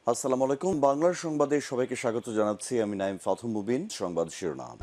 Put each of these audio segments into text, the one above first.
আসসালামু আলাইকুম। বাংলার সংবাদে সবাইকে স্বাগত জানাচ্ছি। আমি নাইম ফাথুম মুবিন। সংবাদ শিরোনাম।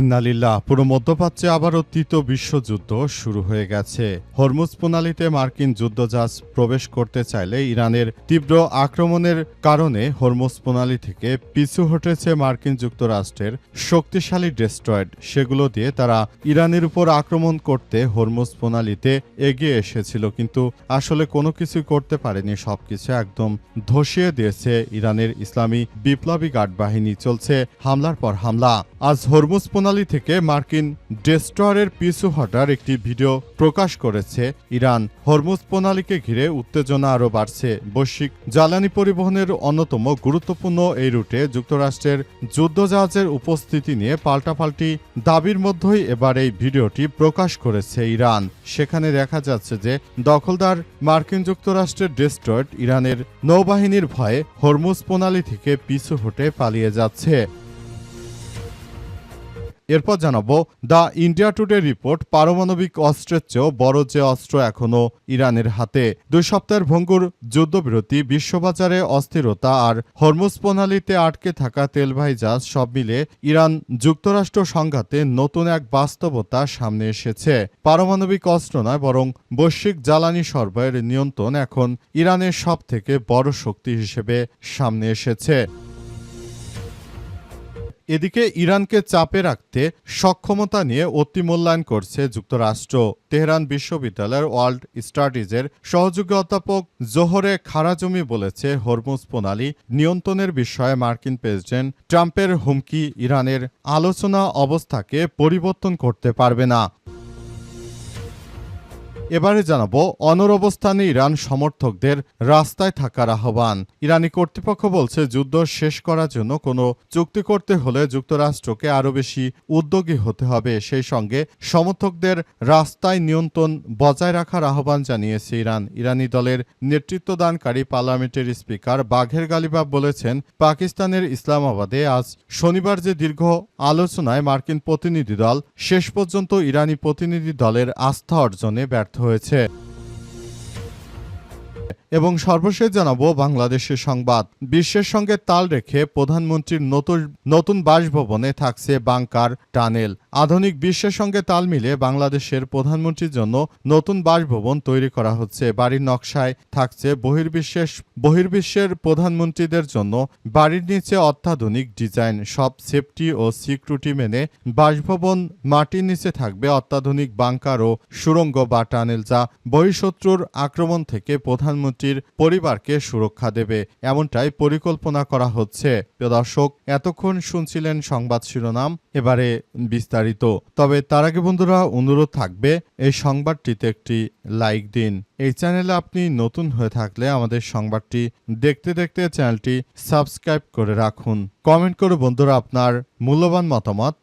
ইন্নালিল্লাহ। পুরো মধ্যপ্রাচ্যে আবারও তৃতীয় বিশ্বযুদ্ধ শুরু হয়ে গেছে। হরমুজ প্রণালীতে মার্কিন যুদ্ধজাহাজ প্রবেশ করতে চাইলে ইরানের তীব্র আক্রমণের কারণে হরমুজ প্রণালী থেকে পিছু হটেছে মার্কিন যুক্তরাষ্ট্রের শক্তিশালী ডেস্ট্রয়েড। সেগুলো দিয়ে তারা ইরানের উপর আক্রমণ করতে হরমুজ প্রণালীতে এগিয়ে এসেছিল, কিন্তু আসলে কোনো কিছুই করতে পারেনি। সবকিছু একদম ধসিয়ে দিয়েছে ইরানের ইসলামী বিপ্লবী গার্ড বাহিনী। চলছে হামলার পর হামলা। আজ হরমুজ প্রণালী থেকে মার্কিন ডেস্ট্রয়ারের পিছু হটার একটি ভিডিও প্রকাশ করেছে ইরান। হরমুজ প্রণালীকে ঘিরে উত্তেজনা আরও বাড়ছে। বৈশ্বিক জ্বালানি পরিবহনের অন্যতম গুরুত্বপূর্ণ এই রুটে যুক্তরাষ্ট্রের যুদ্ধজাহাজের উপস্থিতি নিয়ে পাল্টাপাল্টি দাবির মধ্যেই এবার এই ভিডিওটি প্রকাশ করেছে ইরান। সেখানে দেখা যাচ্ছে যে দখলদার মার্কিন যুক্তরাষ্ট্রের ডেস্ট্রয়েড ইরানের নৌবাহিনীর ভয়ে হরমুজ প্রণালী থেকে পিছু হটে পালিয়ে যাচ্ছে। এরপর জানাবো দ্য ইন্ডিয়া টুডে রিপোর্ট, পারমাণবিক অস্ত্রের চেয়েও বড় যে অস্ত্র এখনও ইরানের হাতে। 2 সপ্তাহের ভঙ্গুর যুদ্ধবিরতি, বিশ্ববাজারে অস্থিরতা আর হরমুজ প্রণালীতে আটকে থাকা তেলবাহী জাহাজ সব মিলে ইরান যুক্তরাষ্ট্র সংঘাতে নতুন এক বাস্তবতা সামনে এসেছে। পারমাণবিক অস্ত্র নয়, বরং বৈশ্বিক জ্বালানি সরবরাহের নিয়ন্ত্রণ এখন ইরানের সবথেকে বড় শক্তি হিসেবে সামনে এসেছে। এদিকে ইরানকে চাপে রাখতে সক্ষমতা নিয়ে অতিমূল্যায়ন করছে যুক্তরাষ্ট্র। তেহরান বিশ্ববিদ্যালয়ের ওয়ার্ল্ড স্টাডিজের সহযোগী অধ্যাপক জোহরে খারাজমি বলেছে, হরমুজ প্রণালী নিয়ন্ত্রণের বিষয়ে মার্কিন প্রেসিডেন্ট ট্রাম্পের হুমকি ইরানের আলোচনা অবস্থাকে পরিবর্তন করতে পারবে না। এবারে জানাবো অনর অবস্থানে ইরান সমর্থকদের রাস্তায় থাকার আহ্বান। ইরানি কর্তৃপক্ষ বলছে, যুদ্ধ শেষ করার জন্য কোনো চুক্তি করতে হলে যুক্তরাষ্ট্রকে আরও বেশি উদ্যোগী হতে হবে। সেই সঙ্গে সমর্থকদের রাস্তায় নিয়ন্ত্রণ বজায় রাখার আহ্বান জানিয়েছে ইরান। ইরানি দলের নেতৃত্বদানকারী পার্লামেন্টের স্পিকার বাঘের গালিবাফ বলেছেন, পাকিস্তানের ইসলামাবাদে আজ শনিবার যে দীর্ঘ আলোচনায় মার্কিন প্রতিনিধি দল শেষ পর্যন্ত ইরানি প্রতিনিধি দলের আস্থা অর্জনে ব্যর্থ হয়েছে। এবং সর্বশেষ জানাবো বাংলাদেশের সংবাদ। বিশ্বের সঙ্গে তাল রেখে প্রধানমন্ত্রীর নতুন বাসভবনে থাকছে বাংকার টানেল। আধুনিক বিশ্বের সঙ্গে তাল মিলিয়ে বাংলাদেশের প্রধানমন্ত্রীর জন্য নতুন বাসভবন তৈরি করা হচ্ছে। বাড়ির নকশায় থাকছে বহির্বিশ্বের প্রধানমন্ত্রীদের জন্য বাড়ির নিচে অত্যাধুনিক ডিজাইন, সব সেফটি ও সিকিউরিটি মেনে বাসভবন। মাটির নিচে থাকবে অত্যাধুনিক বাংকার ও সুড়ঙ্গ বা টানেল, যা বহিঃশত্রুর আক্রমণ থেকে প্রধানমন্ত্রীর পরিবারকে সুরক্ষা দেবে, এমনটাই পরিকল্পনা করা হচ্ছে। প্রিয় দর্শক, এতক্ষণ শুনছিলেন সংবাদ শিরোনাম, এবারে বিস্তারিত। তবে তার আগে বন্ধুরা অনুরোধ থাকবে, এই সংবাদটিতে একটি লাইক দিন। এই চ্যানেলে আপনি নতুন হয়ে থাকলে আমাদের সংবাদটি দেখতে দেখতে চ্যানেলটি সাবস্ক্রাইব করে রাখুন। কমেন্ট করে বন্ধুরা আপনার মূল্যবান মতামত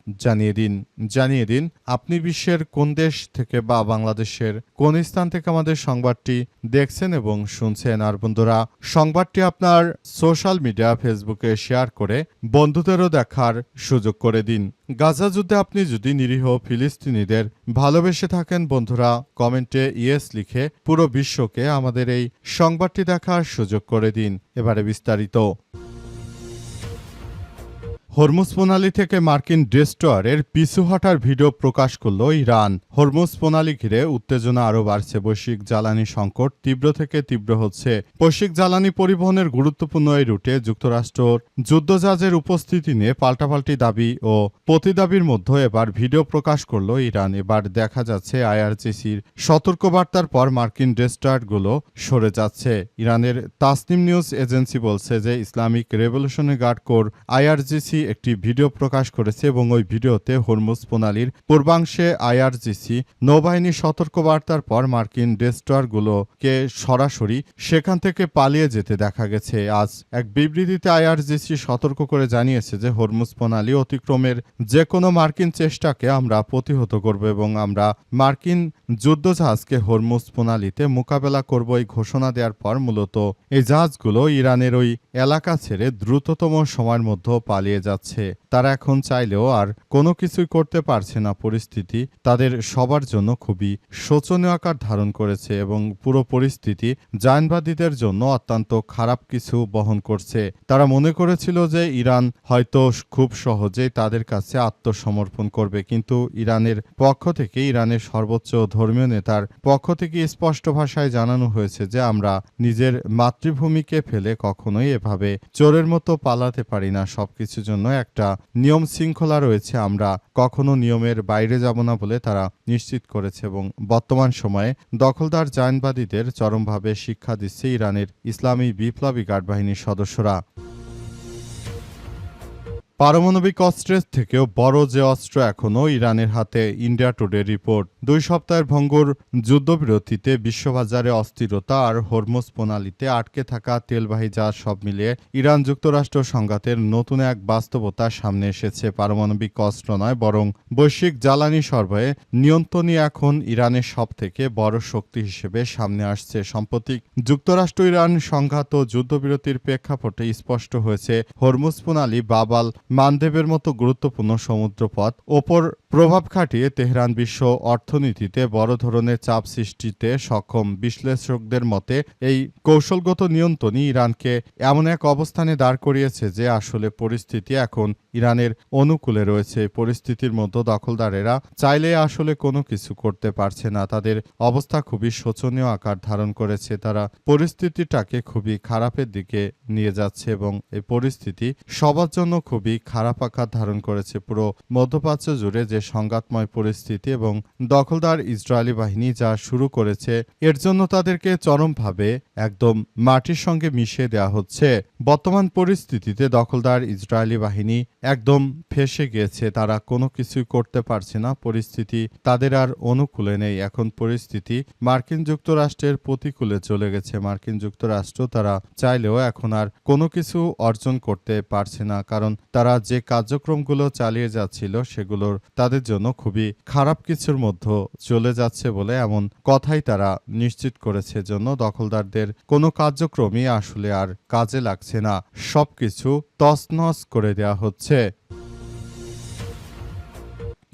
জানিয়ে দিন আপনি বিশ্বের কোন দেশ থেকে বা বাংলাদেশের কোন স্থান থেকে আমাদের সংবাদটি দেখছেন এবং শুনছেন। আর বন্ধুরা, সংবাদটি আপনার সোশ্যাল মিডিয়া ফেসবুকে শেয়ার করে বন্ধুদেরও দেখার সুযোগ করে দিন। গাজা যুদ্ধে আপনি যদি নিরীহ ফিলিস্তিনিদের ভালোবেসে থাকেন বন্ধুরা, কমেন্টে ইয়েস লিখে পুরো বিশ্বকে আমাদের এই সংবাদটি দেখার সুযোগ করে দিন। এবারে বিস্তারিত। হরমুজ প্রণালী থেকে মার্কিন ডেস্ট্রয়ারের পিছু হটার ভিডিও প্রকাশ করল ইরান। হরমুজ প্রণালী ঘিরে উত্তেজনা আরও বাড়ছে। বৈশ্বিক জ্বালানি সংকট তীব্র থেকে তীব্র হচ্ছে। বৈশ্বিক জ্বালানি পরিবহনের গুরুত্বপূর্ণ এই রুটে যুক্তরাষ্ট্র যুদ্ধজাহাজের উপস্থিতি নিয়ে পাল্টাপাল্টি দাবি ও প্রতিদাবির মধ্যে এবার ভিডিও প্রকাশ করল ইরান। এবার দেখা যাচ্ছে আইআরজিসির সতর্কবার্তার পর মার্কিন ডেস্ট্রয়ারগুলো সরে যাচ্ছে। ইরানের তাসনিম নিউজ এজেন্সি বলছে যে Islamic revolutionary guard corps IRGC একটি ভিডিও প্রকাশ করেছে এবং ওই ভিডিওতে হরমুজ প্রণালীর পূর্বাংশে আইআরজিসি নৌবাহিনীর সতর্কবার্তার পর মার্কিন ডেস্ট্রয়ারগুলোকে সরাসরি সেখান থেকে পালিয়ে যেতে দেখা গেছে। আজ এক বিবৃতিতে আইআরজিসি সতর্ক করে জানিয়েছে যে হরমুজ প্রণালী অতিক্রমের যে কোনো মার্কিন চেষ্টাকে আমরা প্রতিহত করব এবং আমরা মার্কিন যুদ্ধজাহাজকে হরমুজ প্রণালীতে মোকাবেলা করব। এই ঘোষণা দেওয়ার পর মূলত এই জাহাজগুলো ইরানের ওই এলাকা ছেড়ে দ্রুততম সময়ের মধ্যে পালিয়ে যাচ্ছে। তারা এখন চাইলেও আর কোনো কিছুই করতে পারছে না। পরিস্থিতি তাদের সবার জন্য খুবই শোচনীয় আকার ধারণ করেছে এবং পুরো পরিস্থিতি জায়নবাদীদের জন্য অত্যন্ত খারাপ কিছু বহন করছে। তারা মনে করেছিল যে ইরান হয়তো খুব সহজেই তাদের কাছে আত্মসমর্পণ করবে, কিন্তু ইরানের পক্ষ থেকে, ইরানের সর্বোচ্চ ধর্মীয় নেতার পক্ষ থেকে স্পষ্ট ভাষায় জানানো হয়েছে যে আমরা নিজের মাতৃভূমিকে ফেলে কখনোই এভাবে চোরের মতো পালাতে পারি না। সবকিছুর জন্য একটা নিয়ম শৃঙ্খলা রয়েছে, আমরা কখনো নিয়মের বাইরে যাব না বলে তারা নিশ্চিত করেছে। এবং বর্তমান সময়ে দখলদার জায়নবাদীদের চরমভাবে শিক্ষা দিচ্ছে ইরানের ইসলামী বিপ্লবী গার্ড বাহিনীর সদস্যরা। পারমাণবিক অস্ত্রের থেকেও বড় যে অস্ত্র এখনও ইরানের হাতে, ইন্ডিয়া টুডে রিপোর্ট। 2 সপ্তাহের ভঙ্গুর যুদ্ধবিরতিতে বিশ্ববাজারে অস্থিরতা আর হরমুজ প্রণালীতে আটকে থাকা তেলবাহী জাহাজ সব মিলিয়ে ইরান যুক্তরাষ্ট্র সংঘাতের নতুন এক বাস্তবতা সামনে এসেছে। পারমাণবিক অস্ত্র নয়, বরং বৈশ্বিক জ্বালানি সরবরাহে নিয়ন্ত্রণই এখন ইরানের সবথেকে বড় শক্তি হিসেবে সামনে আসছে। সাম্প্রতিক যুক্তরাষ্ট্র ইরান সংঘাত ও যুদ্ধবিরতির প্রেক্ষাপটে স্পষ্ট হয়েছে হরমুজ প্রণালী, বাবাল মানদেবের মতো গুরুত্বপূর্ণ সমুদ্রপথ ওপর প্রভাব খাটিয়ে তেহরান বিশ্ব অর্থনীতিতে বড় ধরনের চাপ সৃষ্টিতে সক্ষম। বিশ্লেষকদের মতে এই কৌশলগত নিয়ন্ত্রণই ইরানকে এমন এক অবস্থানে দাঁড় করিয়েছে যে আসলে পরিস্থিতি এখন ইরানের অনুকূলে রয়েছে। এই পরিস্থিতির মধ্যে দখলদারেরা চাইলে আসলে কোনো কিছু করতে পারছে না। তাদের অবস্থা খুবই শোচনীয় আকার ধারণ করেছে। তারা পরিস্থিতিটাকে খুবই খারাপের দিকে নিয়ে যাচ্ছে এবং এই পরিস্থিতি সবার জন্য খুবই খারাপ আকার ধারণ করেছে। পুরো মধ্যপ্রাচ্য জুড়ে যে সংঘাতময় পরিস্থিতি এবং দখলদার ইসরায়েলি বাহিনী যা শুরু করেছে, এর জন্য তাদেরকে চরমভাবে একদম মাটির সঙ্গে মিশিয়ে দেওয়া হচ্ছে। বর্তমান পরিস্থিতিতে দখলদার ইসরায়েলি বাহিনী একদম ফেঁসে গিয়েছে। তারা কোনো কিছুই করতে পারছে না। পরিস্থিতি তাদের আর অনুকূলে নেই। এখন পরিস্থিতি মার্কিন যুক্তরাষ্ট্রের প্রতিকূলে চলে গেছে। মার্কিন যুক্তরাষ্ট্র তারা চাইলেও এখন আর কোনো কিছু অর্জন করতে পারছে না, কারণ তারা যে কার্যক্রমগুলো চালিয়ে যাচ্ছিল সেগুলোর তাদের জন্য খুবই খারাপ কিছুর মধ্যে চলে যাচ্ছে বলে এমন কথাই তারা নিশ্চিত করেছে। জন্য দখলদারদের কোনো কার্যক্রমই আসলে আর কাজে লাগছে না। সবকিছু তছনছ করে দেওয়া হচ্ছে।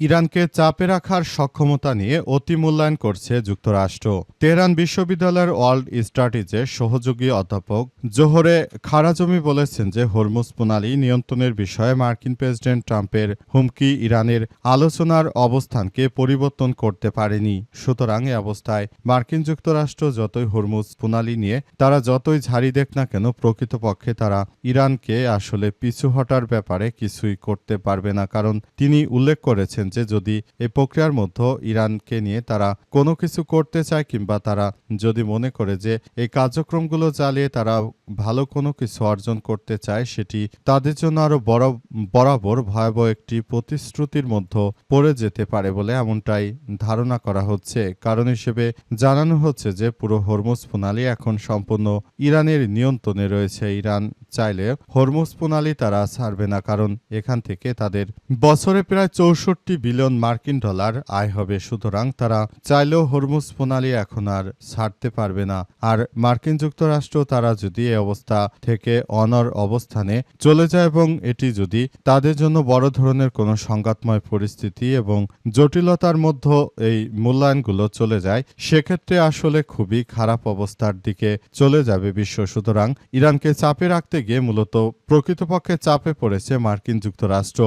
ইরানকে চাপে রাখার সক্ষমতা নিয়ে অতি মূল্যায়ন করছে যুক্তরাষ্ট্র। তেহরান বিশ্ববিদ্যালয়ের ওয়ার্ল্ড স্টাডিজের সহযোগী অধ্যাপক জোহরে খারাজমি বলেছেন যে হরমুজ প্রণালী নিয়ন্ত্রণের বিষয়ে মার্কিন প্রেসিডেন্ট ট্রাম্পের হুমকি ইরানের আলোচনার অবস্থানকে পরিবর্তন করতে পারেনি। সুতরাং এ অবস্থায় মার্কিন যুক্তরাষ্ট্র যতই হরমুজ প্রণালী নিয়ে তারা যতই ঝাড়ি দেখ না কেন, প্রকৃতপক্ষে তারা ইরানকে আসলে পিছু হটার ব্যাপারে কিছুই করতে পারবে না। কারণ তিনি উল্লেখ করেছেন যে যদি এই প্রক্রিয়ার মধ্যে ইরানকে নিয়ে তারা কোনো কিছু করতে চায় কিংবা তারা যদি মনে করে যে এই কার্যক্রমগুলো চালিয়ে তারা ভালো কোনো কিছু অর্জন করতে চায়, সেটি তাদের জন্য আরো বরাবর ভয়াবহ একটি প্রতিশ্রুতির মধ্যে পড়ে যেতে পারে বলে এমনটাই ধারণা করা হচ্ছে। কারণ হিসেবে জানানো হচ্ছে যে পুরো হরমুজ প্রণালী এখন সম্পূর্ণ ইরানের নিয়ন্ত্রণে রয়েছে। ইরান চাইলে হরমুজ প্রণালী তারা ছাড়বে না, কারণ এখান থেকে তাদের বছরে প্রায় 64 বিলিয়ন মার্কিন ডলার আয় হবে। সুতরাং তারা চাইলেও হরমুজ প্রণালী এখন আর ছাড়তে পারবে না। আর মার্কিন যুক্তরাষ্ট্র তারা যদি এই অবস্থা থেকে অনর অবস্থানে চলে যায় এবং এটি যদি তাদের জন্য বড় ধরনের কোনো সংঘাতময় পরিস্থিতি এবং জটিলতার মধ্যে এই মূল্যায়নগুলো চলে যায়, সেক্ষেত্রে আসলে খুবই খারাপ অবস্থার দিকে চলে যাবে বিশ্ব। সুতরাং ইরানকে চাপে রাখতে গিয়ে মূলত প্রকৃতপক্ষে চাপে পড়েছে মার্কিন যুক্তরাষ্ট্র।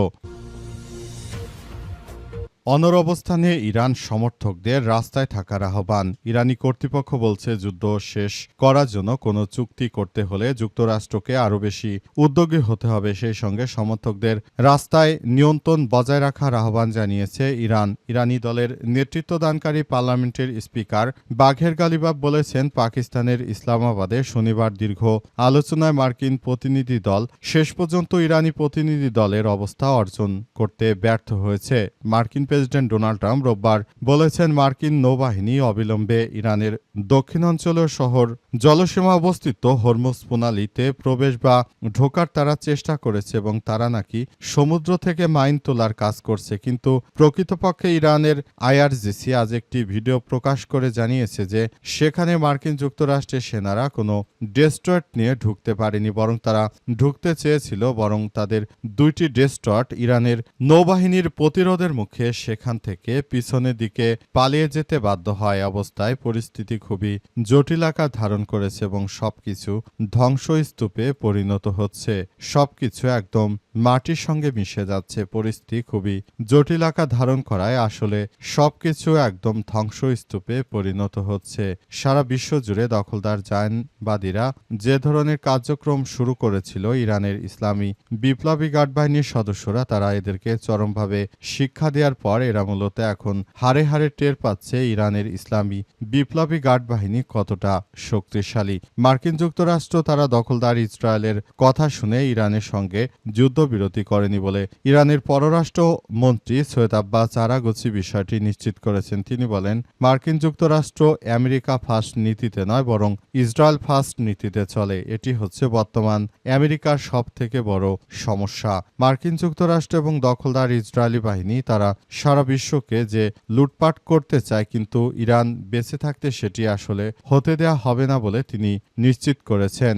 অনর অবস্থানে ইরান সমর্থকদের রাস্তায় থাকার আহ্বান। ইরানি কর্তৃপক্ষ বলছে যুদ্ধ শেষ করার জন্য কোনো চুক্তি করতে হলে যুক্তরাষ্ট্রকে আরও বেশি উদ্যোগী হতে হবে। সেই সঙ্গে সমর্থকদের রাস্তায় নিয়ন্ত্রণ বজায় রাখার আহ্বান জানিয়েছে ইরান। ইরানি দলের নেতৃত্বদানকারী পার্লামেন্টের স্পিকার বাঘের গালিবাফ বলেছেন, পাকিস্তানের ইসলামাবাদে শনিবার দীর্ঘ আলোচনায় মার্কিন প্রতিনিধি দল শেষ পর্যন্ত ইরানি প্রতিনিধি দলের অবস্থা অর্জন করতে ব্যর্থ হয়েছে। মার্কিন প্রেসিডেন্ট ডোনাল্ড ট্রাম্প রোববার বলেছেন, মার্কিন নৌবাহিনী অবিলম্বে ইরানের দক্ষিণাঞ্চলীয় শহর জলসীমা অবস্থিত হরমুজ প্রণালীতে প্রবেশ বা ঢোকার তারা চেষ্টা করেছে এবং তারা নাকি সমুদ্র থেকে মাইন তোলার কাজ করছে। কিন্তু প্রকৃতপক্ষে ইরানের আইআরজিসি আজ একটি ভিডিও প্রকাশ করে জানিয়েছে যে সেখানে মার্কিন যুক্তরাষ্ট্রের সেনারা কোনো ডেস্ট্রয়েট নিয়ে ঢুকতে পারেনি, বরং তারা ঢুকতে চেয়েছিল, বরং তাদের 2টি ডেস্ট্রয়েট ইরানের নৌবাহিনীর প্রতিরোধের মুখে সেখান থেকে পিছনের দিকে পালিয়ে যেতে বাধ্য হয়। অবস্থায় পরিস্থিতি খুবই জটিল আকার ধারণ করেছে এবং সবকিছু ধ্বংসস্তূপে পরিণত হচ্ছে। সবকিছু একদম মাটির সঙ্গে মিশে যাচ্ছে। পরিস্থিতি খুবই জটিল আকার ধারণ করায় আসলে সবকিছু একদম ধ্বংসস্তূপে পরিণত হচ্ছে। সারা বিশ্ব জুড়ে দখলদার জায়নবাদীরা যে ধরনের কার্যক্রম শুরু করেছিল, ইরানের ইসলামী বিপ্লবী গার্ড বাহিনীর সদস্যরা তারা এদেরকে চরমভাবে শিক্ষা দেওয়ার পর এরা মূলত এখন হাড়ে হাড়ে টের পাচ্ছে ইরানের ইসলামী বিপ্লবী গার্ড বাহিনী কতটা শক্তিশালী। মার্কিন যুক্তরাষ্ট্র তারা দখলদার ইসরায়েলের কথা শুনে ইরানের সঙ্গে যুদ্ধবিরতি করেনি বলে ইরানের পররাষ্ট্র মন্ত্রী সৈয়দ আব্বাস আরাগচি বিষয়টি নিশ্চিত করেছেন। তিনি বলেন, মার্কিন যুক্তরাষ্ট্র আমেরিকা ফার্স্ট নীতিতে নয়, বরং ইসরায়েল ফার্স্ট নীতিতে চলে। এটি হচ্ছে বর্তমান আমেরিকার সবথেকে বড় সমস্যা। মার্কিন যুক্তরাষ্ট্র এবং দখলদার ইসরায়েলি বাহিনী তারা সারা বিশ্বকে যে লুটপাট করতে চায়, কিন্তু ইরান বেঁচে থাকতে সেটি আসলে হতে দেয়া হবে না বলে তিনি নিশ্চিত করেছেন।